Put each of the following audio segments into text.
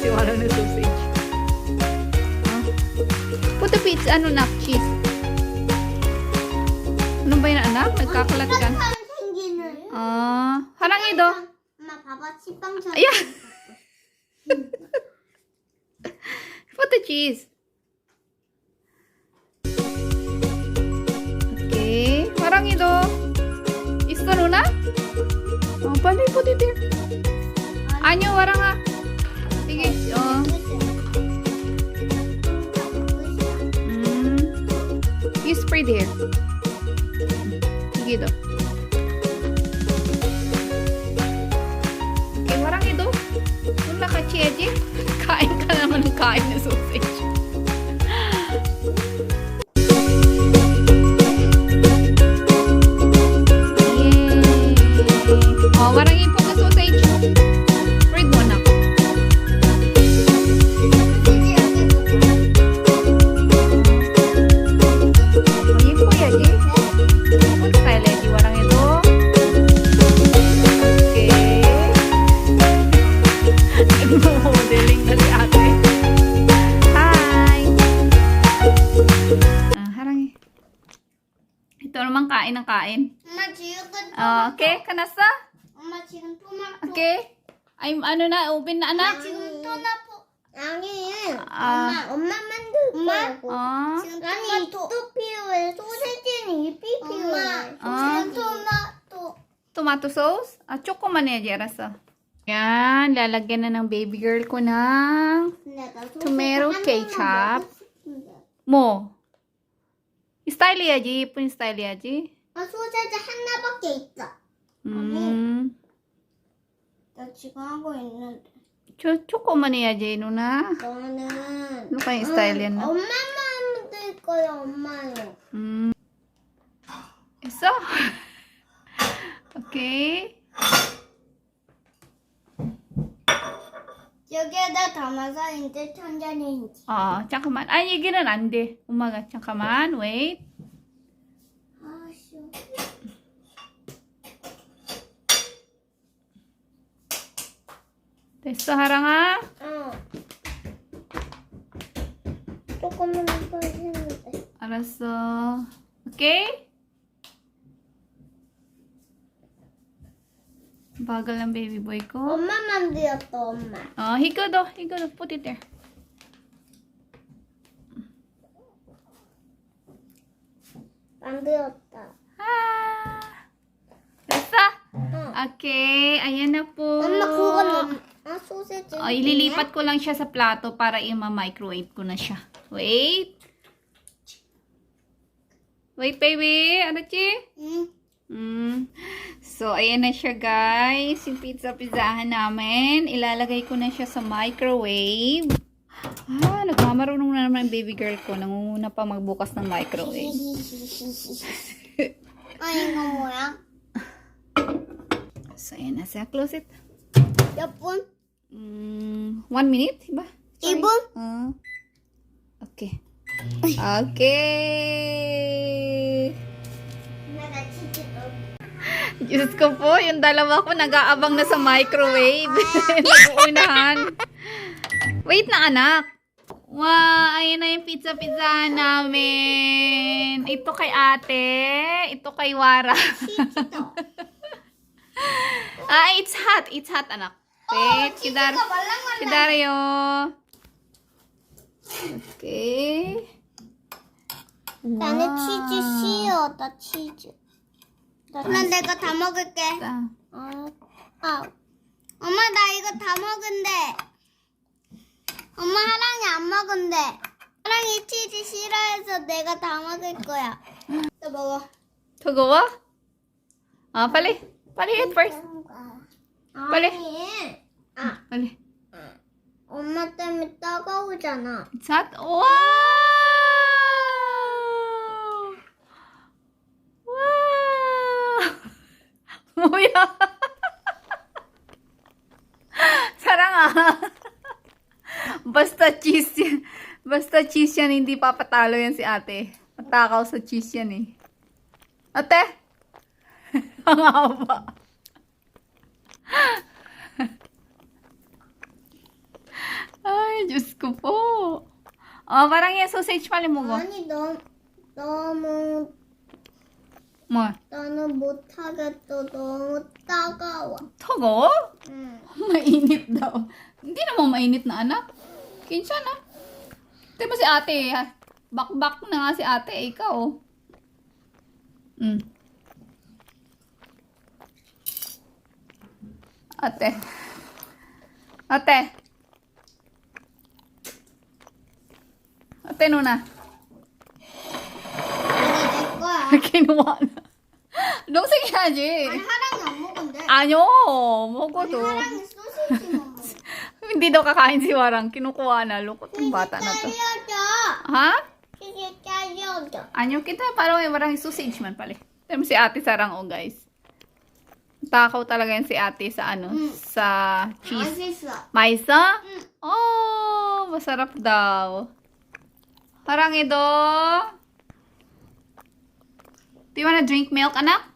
kasi wala na sausage. Put the pizza, ano na, cheese. Ano ba yun, anak? Nagkakalat ka? 생기는. 하랑이도. 엄마 봐봐, 치빵처럼. 야! Put the cheese. Okay. 하랑이도. 있어, 누나? 빨리 put it there. 아니요, 하랑아. 이게, you spray there. 이게 더. Okay, 하랑이도. Wala ka, Chieji. Kain ka naman ng kain na sausage. Yay! Oh, warang ipong na sausage. Read mo na. Oh, yun po, Yaji. Kung style, Yaji, warang ito. Nagmo-modeling na si ate. Hi! Harangi. Ito naman kain ng kain. 엄마 지금 Okay, kanasa? 엄마 지금 토마토. Okay. I'm ano na, open na anak? 지금 토마토. 아니, 아. 엄마 만들 거라고. 지금 아니, 잎도 필요해. 소세지는 잎이 필요해. 지금 토마토. Tomato sauce? Choco man yaji, arasa. Yan, lalagyan na ng baby girl ko ng tomato ketchup. Mo. Style yaji, pun style yaji. 소세지 하나밖에 있어. 나 지금 하고 있는데. Choco man yaji, nuna. 너는 Ano kayong style yan na? 엄마만 만들 거야, 엄마요. Isa. Okay. 여기에다 담아서 이제 천천히 이제. 잠깐만. 아니, 이게는 안 돼. 엄마가, 잠깐만. Wait. 아쉬워. 됐어, 하랑아? 조금만 더 해도 돼. 알았어. 오케이? Bagal ng baby boy ko. 엄마 만들었어, 엄마. Higodo. Put it there. 만들었다. 됐어? Okay, ayan na po. 엄마 그거는 소세지. Ililipat ko lang siya sa plato para i-microwave ko na siya. Wait. Wait, baby. Ano, Chi? So, ayan na siya, guys. Yung pizzahan namin. Ilalagay ko na siya sa microwave. Nagmamarunong na naman ang baby girl ko. Nangunguna pa magbukas ng microwave. 이거 뭐야? So, ayan na siya. Close it. 몇 분? 1 minute, ba? 2분? Okay. Okay. Diyos ko po, yung dalawa ko nag-aabang na sa microwave. Nag-uunahan. Wait na, anak. Wow, ayan na yung pizza namin. Ito kay ate. Ito kay Wara. It's hot. It's hot, anak. Wait, kidaryo. Okay. 나는 치즈 싫어. 나 치즈. 엄마 내가 다 먹을게. 엄마 나 이거 다 먹은데. 엄마 하랑이 안 먹은데. 하랑이 치즈 싫어해서 내가 다 먹을 거야. 또 먹어. Tugawa? Pali. Pali, eat first. 빨리. 빨리. 엄마 때문에 따가우잖아. It's hot? Wow! Wow! 뭐야? Sarangha. Basta cheese yan. Basta cheese yan, hindi papatalo yan si ate. Matakaw sa cheese yan eh. Ate? Ang haba. ko po. Oh, parang yung sausage pala mo ko. 아니 너무 Mo. 나는 못하겠어. 너무 따가워. Togo? 응. Mainit daw. Hindi naman mainit na anak. Kinsa na. Di ba si ate, ha? Bakbak na nga si ate, ikaw. Ate. Ate. Ate, Nuna. 아니 내 거야. Kinuha na. 동생 해야지. 아니 하랑이 안 먹은대. Año, 아니 먹어도. 하랑이 소시지만 먹어. Hindi daw kakain si Warang. Kinukuha na. Lukot ng bata na to. 잘려줘. Ha? 이게 잘려줘. Anyo kita, parang may marang sausage man pala. Tignan mo si ate Saranghaeyo, guys. Takaw talaga yan si ate sa ano, sa cheese. 맛있어. Maisa? 응. Oh, masarap daw. Saranghaeyo do. Do you wanna drink milk, anak?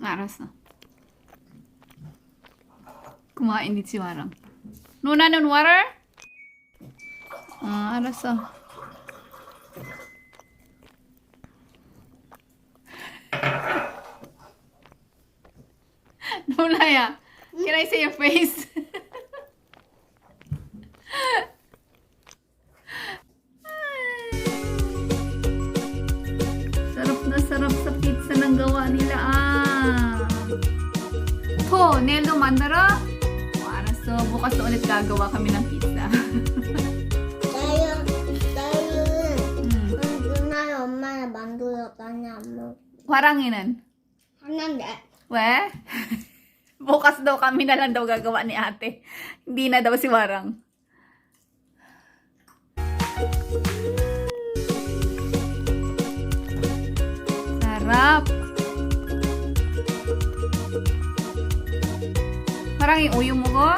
Aras na. Kumain din si Warang. Nuna nun water? Aras na. Nunaya, can I see your face? Sarap na sarap sa pizza ng gawa nila To, Neldo Mandara? So, bukas na ulit gagawa kami ng pizza. 나는 누나의 엄마가 만들었다니 안 먹어. Waranginan. 하는데. We? Bukas daw kami na lang daw gagawa ni ate. Hindi na daw si Warang. Sarap. Parang yung uyo mo ko.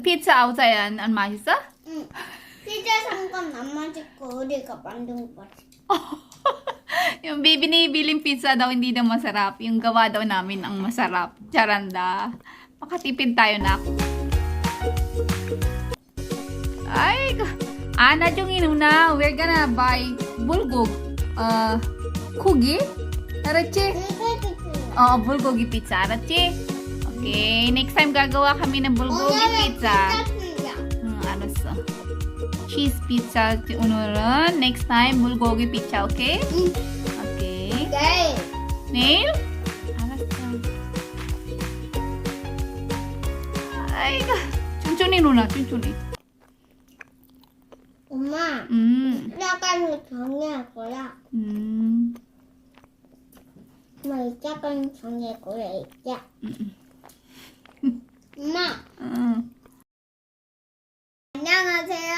피자 아우자야 안 맛있어? 응. 피자 상관 안 맛있고 우리가 만든 거 같아. Yung binibiling pizza daw hindi daw masarap. Yung gawa daw namin ang masarap. Charanda. Makatipid tayo na. Ay, 나중에 누나 we're gonna buy bulgog 고기? 알았지? bulgogi pizza. 알았지? Okay, next time gagawa kami ng bulgogi pizza. 알았어. Cheese pizza 오늘은 next time bulgogi pizza, okay? 응. Okay. 네. 내일? 알았어. 아이고, 천천히 누나, 천천히. 엄마. 약간 정리할 거야. 엄마 약간 정리할 거야 이제. 엄마. 안녕하세요.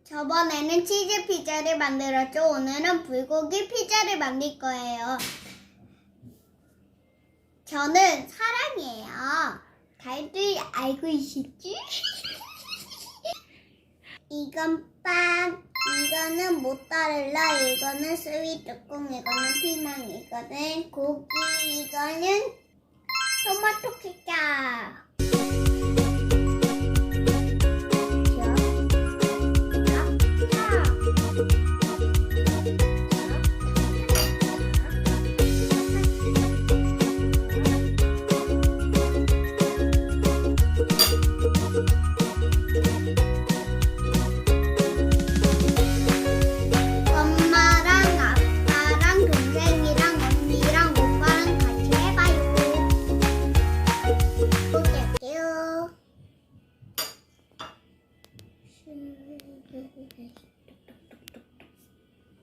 저번에는 치즈 피자를 만들었죠. 오늘은 불고기 피자를 만들 거예요. 저는 사랑이에요. 다들 알고 있었지? 이건 빵, 이거는 모짜렐라, 이거는 스위트콩, 이거는 피망, 이거는 고기, 이거는 토마토 케찹.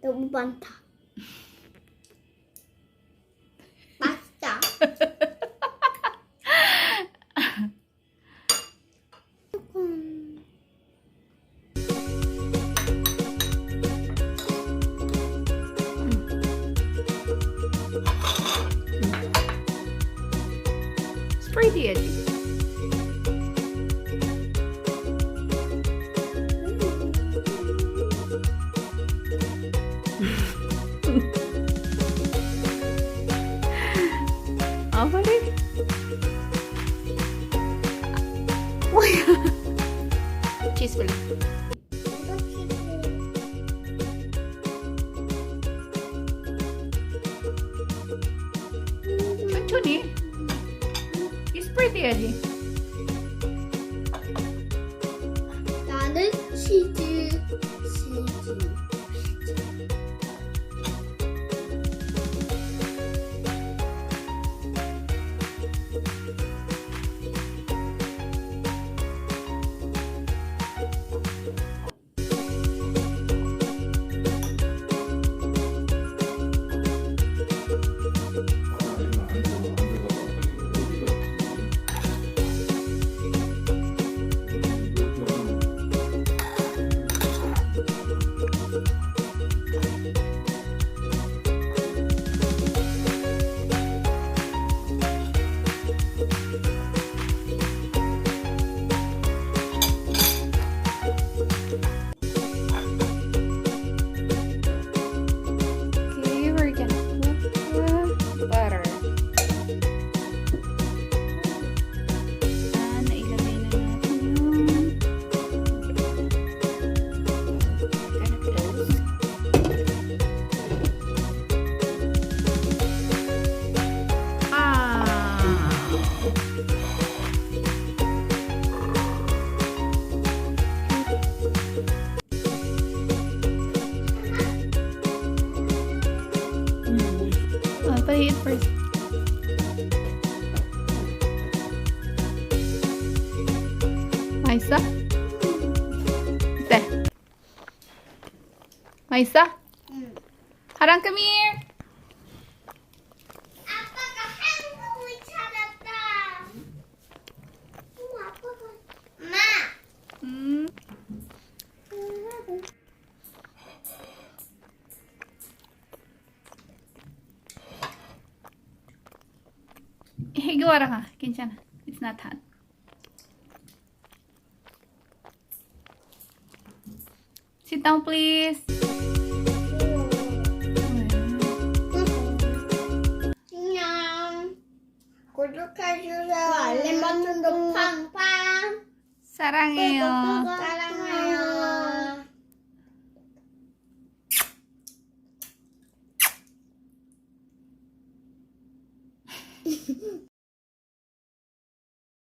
너무 많다. 맛있다. Spray the edge. Apa nih? 예쁘니? It's pretty, Eddie. 나는 치즈. Okay, we're gonna put the butter. Nailagay na natin yung gonna close. I'll put it first. 맛있어? 네. 맛있어? 응. 하랑 come here. 아빠가 한국을 찾았다. 아빠가. 엄마. 음. higawa ka. 괜찮아. It's not hot. Sit down, please. 안녕. 구독해주세요. 알림 버튼도 팡팡. 사랑해요. 사랑해요.